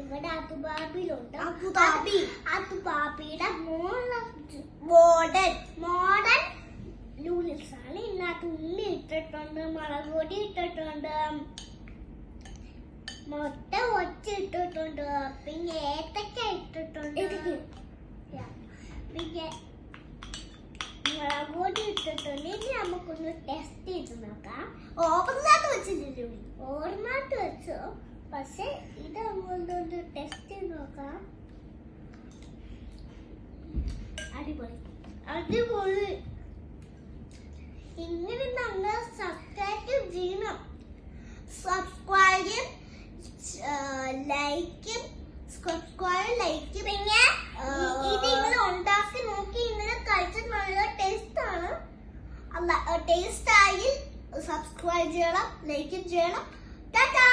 ഇവിടെ അതുബാബിയിലുണ്ട്. അതുബാബിയുടെ model noodles ആണ്. ഇതിനകത്ത് ഉള്ളി ഇട്ടിട്ടുണ്ട്, മുളക് പൊടി ഇട്ടിട്ടുണ്ട്, മുട്ട ഒച്ചിട്ടിട്ടുണ്ട്, പിന്നെ ഏത്തക്ക ഇട്ടിട്ടുണ്ട്, പിന്നെ മുളക് പൊടി ഇട്ടിട്ടുണ്ട്. ഇനി നമുക്കൊന്ന് ടെസ്റ്റ് ചെയ്ത് നോക്കാം. ഓവറിനകത്ത് വെച്ചിട്ടില്ല, ഓവറിനകത്ത് വെച്ചു. പക്ഷെ ഇത് നമ്മളൊന്ന് ടെസ്റ്റ് ചെയ്ത് നോക്കാം. അടിപൊളി അടിപൊളി. ഇങ്ങനെ നമ്മൾ സബ്സ്ക്രൈബ് ചെയ്യണം. സബ്സ്ക്രൈബും ലൈക്കും പിന്നെ ഇത് ഇങ്ങനെ ഉണ്ടാക്കി നോക്കി ഇങ്ങനെ കഴിച്ചാൽ നല്ല ടേസ്റ്റ് ആണ്. ടേസ്റ്റ് ആയി സബ്സ്ക്രൈബ് ചെയ്യണം, ലൈക്കും ചെയ്യണം. ടാറ്റാ.